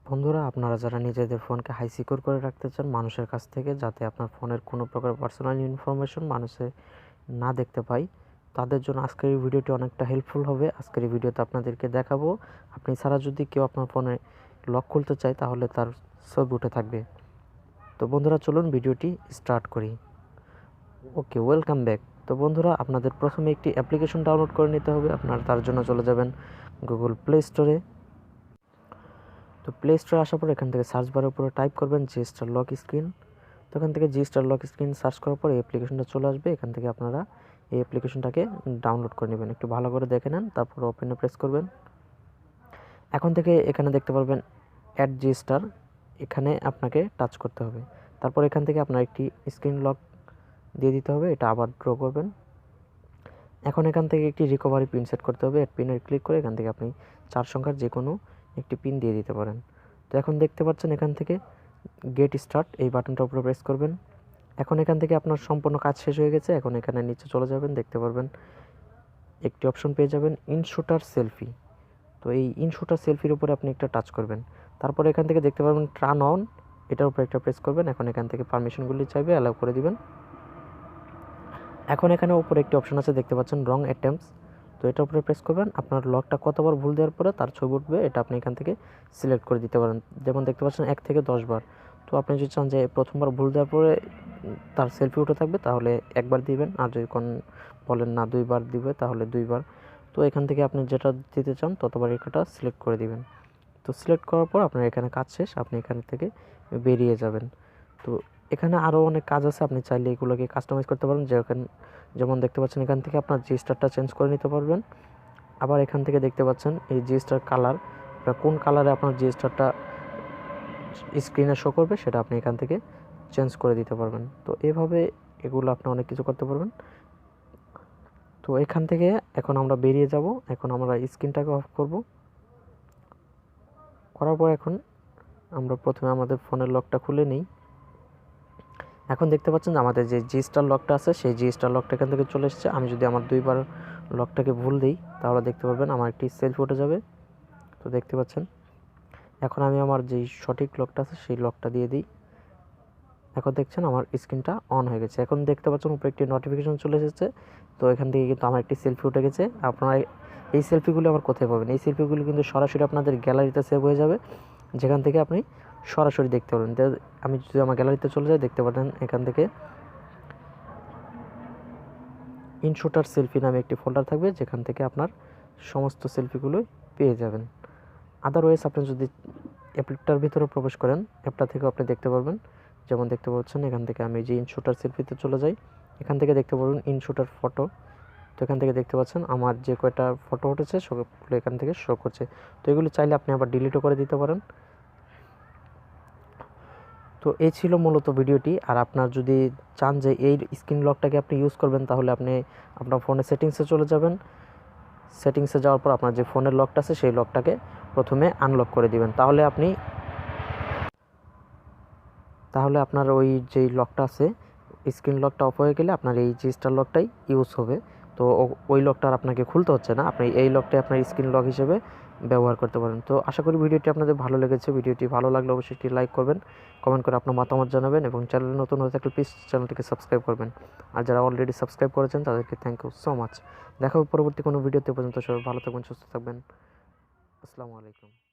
বন্ধুরা, আপনারা যারা নিজেদের ফোনকে হাই সিকিউর করে রাখতে চান মানুষের কাছ থেকে, যাতে আপনার ফোনের কোনো প্রকার পার্সোনাল ইনফরমেশন মানুষে না দেখতে পায়, তাদের জন্য আজকের এই ভিডিওটি অনেকটা হেল্পফুল হবে। আজকের এই ভিডিওতে আপনাদেরকে দেখাবো আপনি ছাড়া যদি কেউ আপনার ফোনে লক খুলতে চায় তাহলে তার ছবি উঠে থাকবে। তো বন্ধুরা, চলুন ভিডিওটি স্টার্ট করি। ওকে, ওয়েলকাম ব্যাক। তো বন্ধুরা, আপনাদের প্রথমে একটি অ্যাপ্লিকেশন ডাউনলোড করে নিতে হবে। আপনারা তার জন্য চলে যাবেন গুগল প্লে স্টোরে। তো প্লে স্টোরে আসার পর এখান থেকে সার্চ বারের উপরে টাইপ করবেন জি স্টার লক স্ক্রিন। তো এখান থেকে জি স্টার লক স্ক্রিন সার্চ করার পর এই অ্যাপ্লিকেশনটা চলে আসবে। এখান থেকে আপনারা এই অ্যাপ্লিকেশনটাকে ডাউনলোড করে নেবেন, একটু ভালো করে দেখে নেন, তারপর ওপেনে প্রেস করবেন। এখন থেকে এখানে দেখতে পারবেন অ্যাড জি স্টার, এখানে আপনাকে টাচ করতে হবে। তারপর এখান থেকে আপনার একটি স্ক্রিন লক দিয়ে দিতে হবে, এটা আবার ড্র করবেন। এখন এখান থেকে একটি রিকভারি পিন সেট করতে হবে। অ্যাড পিনে ক্লিক করে এখান থেকে আপনি 4 সংখ্যার যে কোনো একটি পিন দিয়ে দিতে পারেন। তো এখন দেখতে পাচ্ছেন এখান থেকে গেট স্টার্ট এই বাটনটার উপরে প্রেস করবেন। এখন এখান থেকে আপনার সম্পূর্ণ কাজ শেষ হয়ে গেছে। এখন এখানে নিচে চলে যাবেন, দেখতে পারবেন একটি অপশন পেয়ে যাবেন ইনশুটার সেলফি। তো এই ইনশুটার সেলফির উপরে আপনি একটা টাচ করবেন। তারপরে এখান থেকে দেখতে পারবেন টার্ন অন, এটার উপরে একটা প্রেস করবেন। এখন এখান থেকে পারমিশনগুলি চাইবে, অ্যালাউ করে দিবেন। এখন এখানে উপরে একটি অপশন আছে, দেখতে পাচ্ছেন রং অ্যাটেম্পটস। তো এটার উপরে প্রেস করবেন। আপনার লকটা কতবার ভুল দেওয়ার পরে তার ছবি উঠবে এটা আপনি এখান থেকে সিলেক্ট করে দিতে পারেন। যেমন দেখতে পাচ্ছেন 1 থেকে 10 বার। তো আপনি যদি চান যে প্রথমবার ভুল দেওয়ার পরে তার সেলফি উঠে থাকবে তাহলে একবার দিবেন, আর যদি বলেন না 2 বার দিবে তাহলে 2 বার। তো এখান থেকে আপনি যেটা দিতে চান ততবার এটা সিলেক্ট করে দিবেন। তো সিলেক্ট করার পর আপনার এখানে কাজ শেষ, আপনি এখান থেকে বেরিয়ে যাবেন। তো এখানে আরও অনেক কাজ আছে, আপনি চাইলে এগুলোকে কাস্টমাইজ করতে পারেন। যেমন দেখতে পাচ্ছেন এখান থেকে আপনার জি স্টারটা চেঞ্জ করে নিতে পারবেন। আবার এখান থেকে দেখতে পাচ্ছেন এই জি স্টার কালার, কোন কালারে আপনার জি স্টারটা স্ক্রিনে শো করবে সেটা আপনি এখান থেকে চেঞ্জ করে দিতে পারবেন। তো এভাবে এগুলো আপনি অনেক কিছু করতে পারবেন। তো এখান থেকে এখন আমরা বেরিয়ে যাব। এখন আমরা স্ক্রিনটাকে অফ করব। করার পর এখন আমরা প্রথমে আমাদের ফোনের লকটা খুলে নিই। এখন দেখতে পাচ্ছেন আমাদের যে জি স্টার লকটা আছে সেই জি স্টার লকটা এখান থেকে চলে এসেছে। আমি যদি আমার 2 বার লকটাকে ভুল দিই তাহলে দেখতে পারবেন আমার একটি সেলফি উঠে যাবে। তো দেখতে পাচ্ছেন এখন আমি আমার যেই সঠিক লকটা আছে সেই লকটা দিয়ে দিই। এখন দেখছেন আমার স্ক্রিনটা অন হয়ে গেছে। এখন দেখতে পাচ্ছেন উপরে একটি নোটিফিকেশন চলে এসেছে। তো এখান থেকে কিন্তু আমার একটি সেলফি উঠে গেছে। আপনারা এই সেলফিগুলো আবার কোথায় পাবেন? এই সেলফিগুলো কিন্তু সরাসরি আপনাদের গ্যালারিতে সেভ হয়ে যাবে, যেখান থেকে আপনি সরাসরি দেখতে পারবেন। আমি যদি আমার গ্যালারিতে চলে যাই দেখতে পারেন এখান থেকে ইনশুটার সেলফি নামে একটি ফোল্ডার থাকবে, যেখান থেকে আপনার সমস্ত সেলফিগুলোই পেয়ে যাবেন। আদারওয়াইজ আপনি যদি অ্যাপটার ভিতরে প্রবেশ করেন, অ্যাপটা থেকে আপনি দেখতে পারবেন। যেমন দেখতে পাচ্ছেন এখান থেকে আমি যে ইনশুটার সেলফিতে চলে যাই, এখান থেকে দেখতে পারবেন ইনশুটার ফটো। তো এখান থেকে দেখতে পাচ্ছেন আমার যে কয়টা ফটো উঠেছে সবগুলো এখান থেকে শো করছে। তো এগুলো চাইলে আপনি আবার ডিলিটও করে দিতে পারেন। তো এই ছিল মূলত ভিডিওটি। আর আপনার যদি চান যে এই স্ক্রিন লকটাকে আপনি ইউজ করবেন তাহলে আপনি আপনার ফোনের সেটিংসে চলে যাবেন। সেটিংসে যাওয়ার পর আপনার যে ফোনের লকটা আছে সেই লকটাকে প্রথমে আনলক করে দিবেন। তাহলে আপনার ওই যেই লকটা আছে স্ক্রিন লকটা অফ হয়ে গেলে আপনার এই জি স্টার লকটাই ইউজ হবে। তো ওই লকটা আর আপনাকে খুলতে হচ্ছে না, আপনি এই লকটাই আপনার স্ক্রিন লক হিসেবে ব্যবহার করতে পারেন। তো আশা করি ভিডিওটি আপনাদের ভালো লেগেছে। ভিডিওটি ভালো লাগলে অবশ্যই একটি লাইক করবেন, কমেন্ট করে আপনার মতামত জানাবেন এবং চ্যানেলে নতুন হয়ে থাকলে প্লিজ চ্যানেলটিকে সাবস্ক্রাইব করবেন। আর যারা অলরেডি সাবস্ক্রাইব করেছেন তাদেরকে থ্যাংক ইউ সো মাচ। দেখা হবে পরবর্তী কোনো ভিডিওতে। পর্যন্ত সবাই ভালো থাকবেন, সুস্থ থাকবেন। আসসালামু আলাইকুম।